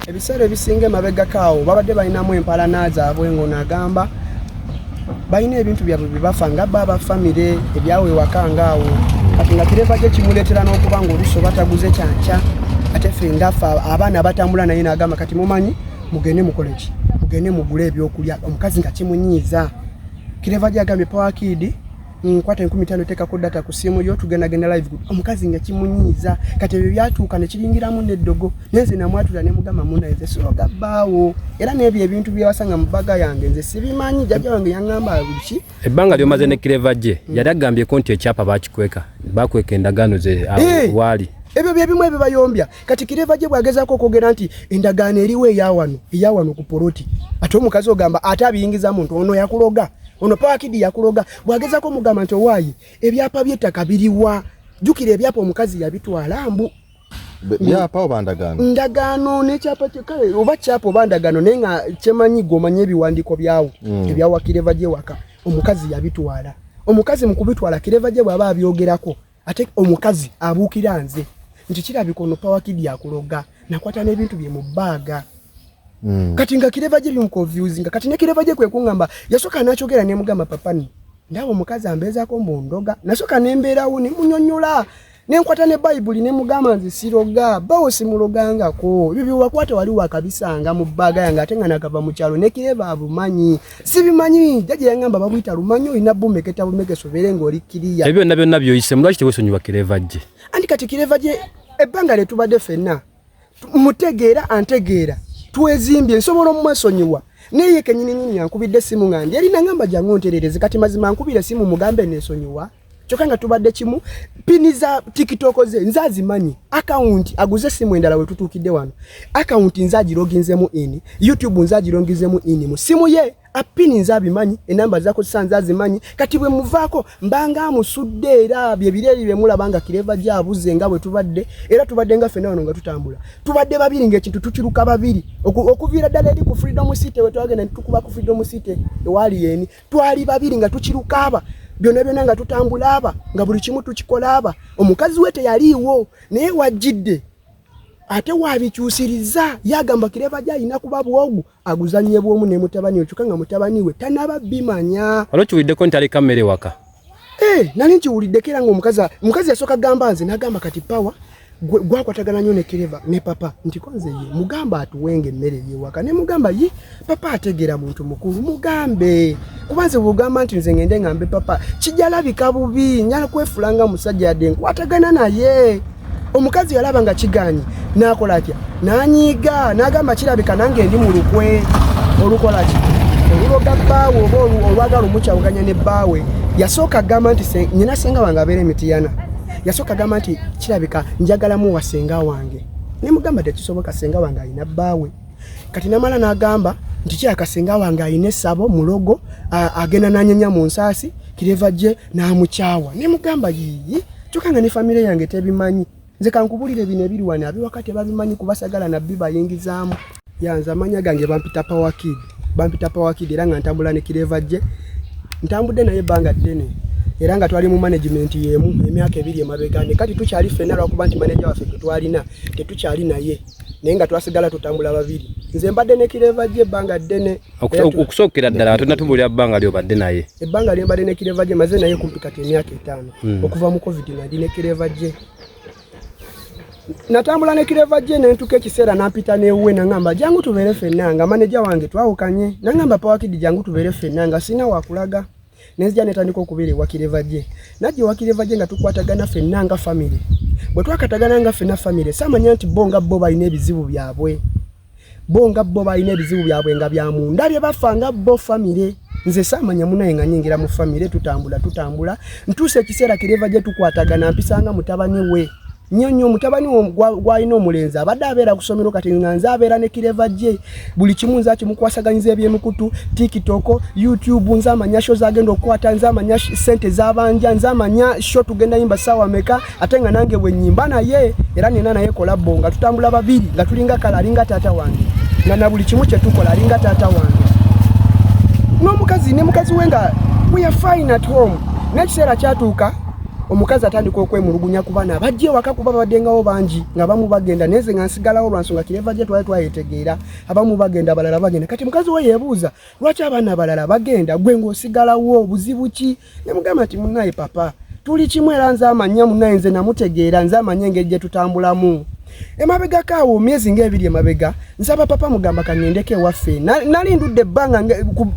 ebiseera ebisinga mabega kaawo babadde balinamu empalana zaabwe ng'onagamba balina ebintu byabwe bibafa nga baba famire ebyawe wakangaawo kati nga kireva gye kimuleetera n'okuba ng'oluso bataguze kyanca ate ffe ngafa abaana batambula naye n'agamba kati mumanyi mugende mukole ki mugende mugule ebyokulya omukazi nga kimunyiiza kireva gye agambye Power Kid nkwata 15 tekako data ku simu yo tugenda live omukazi nga kimunyiiza kati ebyo byatuuka ne kiringiramu n'eddogo neze namwatula ne mugamba muna eze siroga baawo era n'ebyo ebintu byewasanga mu bbaga yange nze sibimanyi jjajja wange yaŋŋamba biki ebbanga lyomaze ne kireva gye yali agambye konti ekyapa bakweka endagaano ze waali ebyo byebimu ebyo bayombya kati kireva gye bwagezaako okwogera nti endagaano eriwo eyawano ku poloti ate omukazi ogamba ate abiyingiza muntu ono yakuloga ono Power Kid yakuloga bwagezaako mugamba nti owaayi ebyapa by'ettaka biriwa jjukira ebyapa omukazi yabitwala mbu byapa oba ndagaano n'ekyapa kale oba kyapa oba ndagaano naye nga kyemanyi gomanya ebiwandiiko byawo ebyawa kireva gye waka omukazi yabitwala omukazi mu kubitwala kireva gye bw'aba abyogerako ate omukazi abuukira nze nti kirabika ono Power Kid yakuloga nakwata n'ebintu bye mu bbaaga kati nga kireva gye confusing kati ne kireva gye kwe kungamba yasoka nakyogera ne mugamba papani ndawo omukazi ambezaako mbondoga nasoka nembeerawo ne munyonyola nenkwata ne Bible ne mugamba nzi siroga bawo simulogangako bibyo wakwata wali wakabisanga mu bbaaga yange ate nga nakava mu kyalo ne kireva abumanyi sibimanyi jaje yangamba babuyita lumanyo ina bumeketa bumekesobere ng'olikkiriya ebyo byonna byoyise mulwaki tewesonyiwa kireva gye andi kati kireva gye ebbanga lyetubadde ffenna mutegeera antegeera tuwezimbye nsobola omwesonyiwa naye kenyini yankubidde simu ngandi yali nangamba jangu onterereze kati mazima nkubire simu mugambe nesonyiwa kyokka nga tubadde kimu pini za TikTok ze nzazimanyi account aguze simu endala we tutuukidde wano account nzagiroginzemu in YouTube nzagiroginzemu in mu simu ye apini nzabimanyi enamba zako nzazimanyi kati bwe muvaako mbanga amusudde era bye bireri bye mulabanga kireva gyabuze nga bwe tubadde era tubadde nga ffenna wano nga tutambula tubadde babiri ng'ekintu tukiruka babiri okuviira ddala eri ku Freedom City we twagenda tukuba ku Freedom City ewali yeni twali babiri nga tukiruka aba byonna nga tutambula aba nga buli kimu tukikola aba omukazi we teyaliiwo naye wajjidde ate wabikyusiriza yagamba kireva gye alina kuba bwogu aguzanye bwomu ne mutabani okyuka nga mutabani we tanaba bimanya alokiwuliddeko nti ali kamere waka nali nkiwuliddeko era omukazi yasooka gamba nze nagamba kati Power gwakwatagana nnyo ne kireva ne papa nti konze ye mugamba atuwenga emmere yewaka ne mugamba ye papa ategera muntu mukulu mugambe kubanze bugamba nti nze ngende ngambe papa kijalabika bubi nyala kwefulanga musajja yadde nkwatagana naye omukazi yalaba nga kiganyi nakola atya nanyiga nagamba kirabika nange ndi mu lukwe olukola ki oluloga bbaawe oba olwagala omukyawuganya ne bbaawe yasooka gamba nti nyina senga wange abeera emitiyana yasooka gamba nti kirabika njagalamu wa senga wange ne mugamba tekisoboka senga wange alina bbaawe kati namala n'agamba nti kiraka senga wange alina essabo mulogo agenda nanyenya mu nsaasi kireva gye n'amukyawa ne mugamba yiyi kyokka nga ne famire yange tebimanyi nze kankubulire bino ebiri wano abiwakati babimanyi kubasagala nabbi bayingizaamu yanze amanya gange bampita Power Kid era nga ntambula ne kireva gye ntambudde naye ebbanga ddene era nga twali mu management yemu emyaka ebiri emabegane kati tukyali ffenna lwakuba nti manager waffe twalina tetukyali naye naye nga twasigala tutambula babiri nze mbadde ne kireva gye ebbanga ddene okusookera ddala tonatubulira bbanga lyobadde naye ebbanga lyembadde ne kireva gye maze naye kumpi kati emyaka 5 okuva mu covid nali ne kireva gye natambula ne kireva gye nentuka ekiseera nampita newe nangamba jangu tubeere ffenna nga manager wange twawukanye nangamba Power Kid jangu tubeere ffenna nga sina wakulaga nezija netandika okubeera ewa kireva gye najja ewa kireva gye nga tukwatagana ffenna nga family bwe twakatagana nga ffenna family samanya nti bo balina ebizibu byabwe nga byamunda bye bafa nga bo family nze samanya munaye nga nyingira mu family tutambula ntuuse ekiseera kireva gye tukwatagana mpisanga mutabani we nyonyo mutabani gwalina omulenzi abadde abeera ku ssomero kati nga nze abeera ne kireva gye buli kimu nze kimukwasaganyiza eby'emikutu TikTok YouTube nze amanya show zagenda okukwata nze amanya sente z'abanja nze amanya show tugenda yimba ssaawa meka ate nga nange bwe nnyimba naye era nina naye kolabo nga tutambula babiri nga tulinga kala alinga taata wange nga na buli kimu kye tukola alinga taata wange n'omukazi ne mukazi we nga we are fine at home n'ekiseera kyatuuka omukazi atandika okwemulugunya ku bana bajje waka kuba badengawo bangi nga bamu bagenda neze nga nsigalawo lwansonga Kireva gye twali twayetegeera abamu bagenda abalala bagenda kati mukazi we yeebuuza lwaki abana abalala bagenda gwe ng'osigalawo obuzibu ki ne mugamba ati munnaye papa tuli kimu era nze amanya munnaye nze namutegeera nze amanya engeri gye tutambulamu emabega kaawo myezi ng'ebiri emabega nsaba papa mugamba kangendeko ewaffe nali ndudde ebbanga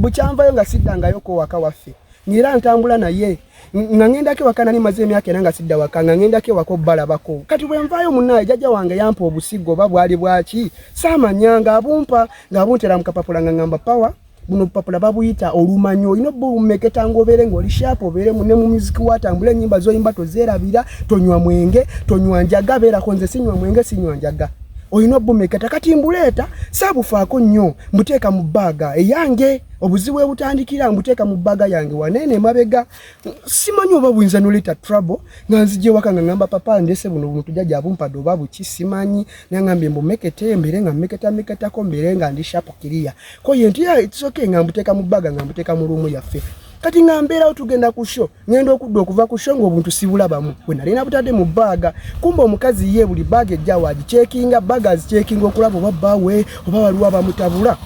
bukyanvayo nga siddangayoko waka waffe ngira ntambula naye nga ngendako ewaka nali maze emyaka era nga sidda waka nga ngendako ewaka obbalabako kati bwe nvaayo munnaye jjajja wange yampa obusigo oba bwali bwaki saamanya ng'abumpa ng'abuntera mu kapapula nga ngamba pawa buno obupapula babuyita olumanyo olina obumeketa ng'obeere ng'oli shaapu obeere ne mu muziki watambula ennyimba z'oyimba tozeerabira tonywa mwenge tonywa njaga beerako nze sinywa mwenge sinywa njaga olina obumeketa kati mbuleeta saabufaako nnyo mbuteeka mu bbaaga eyange obuzibu ebutandikira mbuteeka mu bbaaga yange waneene emabega simanyi oba buyinza noleta trouble nga nzije waka nga ngamba papa ndese buno omuntu jjajja abumpadde oba buki simanyi nangambye mbumekete mbeere nga meketako mbeere nga ndi shapu kiriya ko ye nti isoke nga mbuteeka mu bbaaga nga mbuteeka mu luumu yaffe kati nga mbeerawo tugenda ku show ngenda okudda okuva ku show ng'obuntu sibulabamu bwe nalina butadde mu bbaaga kumba omukazi ye buli bbaaga ejja wagicekinga bbaaga azicekinga okulaba oba bbaawe oba waliwo abamutabula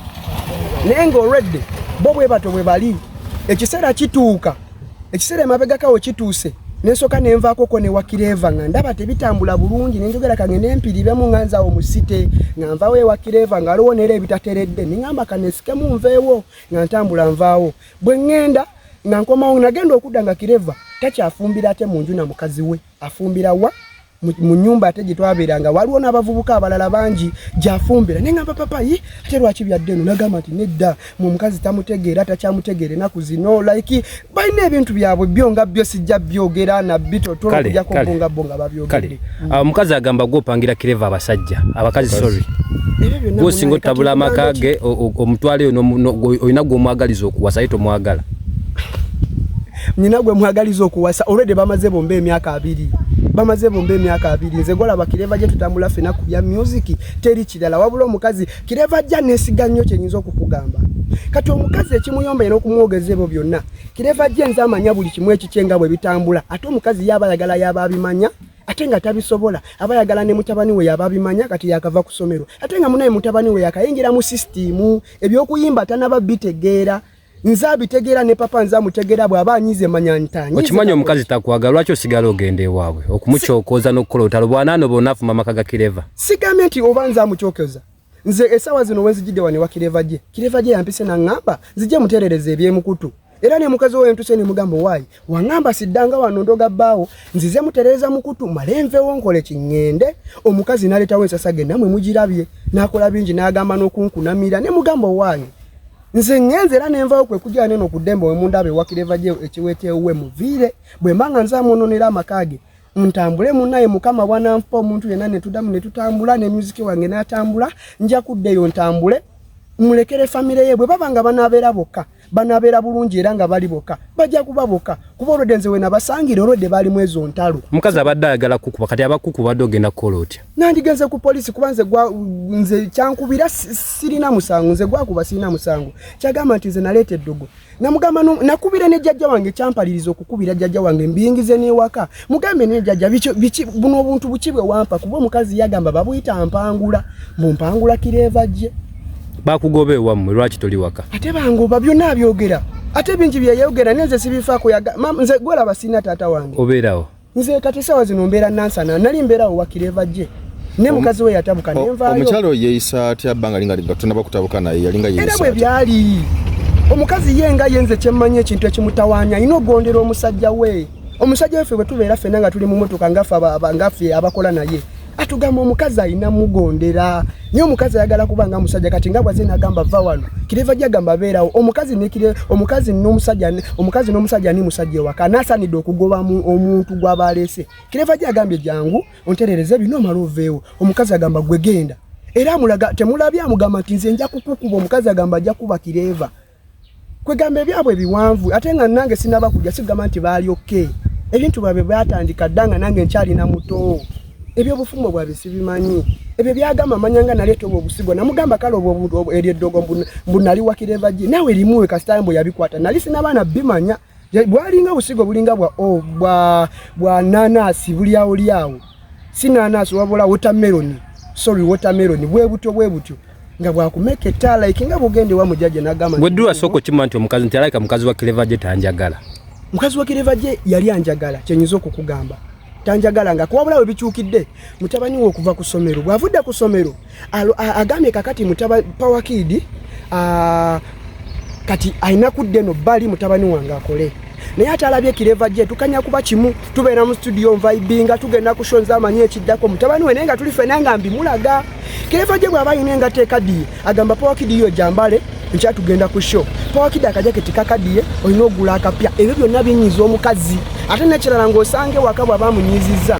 naye ng'olwedde bo bwe bato bwe bali ekiseera kituuka ekiseera emabega kawo kituuse nensoka nenvaako ne wa Kireva nga ndaba tebitambula bulungi nenjogera kange nempiribemu nga nzaawo musite nga nvaawo ewa Kireva nga aliwo neera ebitateredde ningamba kanesikemu nveewo nga ntambula nvaawo bwe ŋŋenda nga nkomawo nagenda okudda nga Kireva takyafumbira ate mu nju na mukazi we afumbira wa mu nyumba ate gye twabeeranga waliwo n'abavubuka abalala bangi gy'afumbira naye ngamba papa ye ate lwaki byadde eno nagamba nti nedda mu mukazi tamutegeera takyamutegeera ennaku zino like balina ebintu byabwe byo nga byo sijja byogera na bitotola okujjako bonga babyogedde omukazi agamba gwopangira Kireva abasajja abakazi sorry gwosinga otabula amaka ge omutwale olina gw'omwagaliza okuwasa ye tomwagala nina gwe mwagaliza okuwasa already bamaze bombe emyaka 2 nze golaba Kireva gye tutambula fena ku bya music teri kirala wabula omukazi Kireva gya nesiga nnyo kyenyinza okukugamba kati omukazi ekimuyomba eno okumwogeza ebyo byonna Kireva gye nze amanya buli kimu ekikyenga bwe bitambula ate omukazi yaba ayagala yaba abimanya ate nga tabisobola aba ayagala ne mutabani we yaba abimanya kati yakava ku somero ate nga munaye mutabani we yakayingira mu system ebyokuyimba tanaba bitegeera nzabitegeera ne papa nzamutegeera bw'aba anyize manya ntanyi okimanyi omukazi takwagala lwaki osigala ogenda ewaabwe okumukyokooza n'okukola otalo bwanano bonaafuma amaka ga Kireva sigamye nti oba nzamukyokeza nze esawa zino wenzijidde wano wa Kireva gye yampise naŋŋamba nzije muteerereza ebyemukutu era ne mukazi we ntuse ne mugamba waayi waŋŋamba siddanga wano ndoga bbaawo nzize mutereeza mukutu male nveewo nkole kiŋŋende omukazi n'aleetawo ensasage namwe mugirabye n'akola bingi n'agamba n'okunkunamira ne mugamba waayi nze ngenze era nenvayo kwe kujja neno kudemba we mundabe wa Kireva gye ekiwetewe muviire bwe manga nzamunonera amakage ntambule munaye mukama bwanampa omuntu yenna ne tudamu ne tutambula ne music wange n'atambula nja kuddeyo ntambule mulekere family ye bwe babanga banabeera bokka banabeera bulungi era nga bali bokka bajja kuba bokka kuba olwedde nze we nabasangire olwedde baali mu ezo ntalo omukazi abadde ayagala kukuba kati abakuku badde ogenda kukola otya nandigenze ku polisi kuba nze kyankubira sirina musango nze gwakuba sirina musango kyagamba nti nze naleeta eddogo namugamba nakubira ne jjajja wange kyampaliriza okukubira jjajja wange mbiyingize n'ewaka mugambe ne jjajja biki buno obuntu buki bwe wampa kuba omukazi yagamba babuyita mpangula mumpangula Kireva gye bakugoba ewammwe lwaki toli waka ate bangoba byonna byogera ate bingi byeyogera nenze sibifaako nze gwolaba sina taata wange obeerawo nze kati sawa zino mbeera nansana nali mbeerawo wa Kireva gye ne mukazi we yatabuka nenvaayo omukyalo yeeyisa atya bbanga linga tunaba kutabuka naye yalinga yeeyisa era bwe byali omukazi yenga yenze kyemmanyi ekintu ekimutawaanya alina ogondera omusajja we omusajja weffe bwe tubeera ffenna nga tuli mu motoka ngaffe abakola naye atugamba omukazi alina mugondera niyo omukazi ayagala kubanga musajja kati nga bwaze nagamba va wano Kireva gye agamba beerawo omukazi n'omusajja ni musajja ewaka nasanidde okugoba omuntu gw'abaleese Kireva gye agambye jangu onterereze bino omala oveewo omukazi agamba gwe genda era amulaga temulabye amugamba nti nze nja kukukuba omukazi agamba ajja kuba Kireva kwegamba ebyabwe biwanvu ate nga nange sinaba kujja sigamba nti baali okay ebintu bwabwe byatandika ddanga nange nkyalina muto ebyobufumo bwabwe sibimanyi ebyo byagamba manyanga naleeta obusigo namugamba kale obwo eri eddogo mbunali wa Kireva gye nawe limuwe kasita mbo yabikwata nali sinabaana bimanya bwalinga busigo bulinga bwa nanasi buliawo liawo si nanasi wabula watermelon bwe butyo nga bwakumeka ettala ikinga bugende wa mujaje nagamba Gwedduwa soko kimanti omukazi nti alaika mukazi wa Clever J tanjagala mukazi wa Clever J yali anjagala kyenyizo okukugamba tanjagala nga kuwabula we bikyukidde mutabani we okuva ku ssomero bwavudde ku ssomero agambye kakati Power Kid kati aina kudde no bali mutabani wange akole naye atalabye Clever J tukanya kuba kimu tubeera mu studio vibinga tugenda kushonza amanye ekiddako mutabani we nenga tuli fena ngambi mulaga Clever J bwaba yinenga tekadi agamba Power Kid yo jambale ncha tugenda ku show Power Kid akajaketi kakadiye olina ogula akapya ebyo byonna binyiza omukazi ate nekirala ng'osange wakabwa bamunyiziza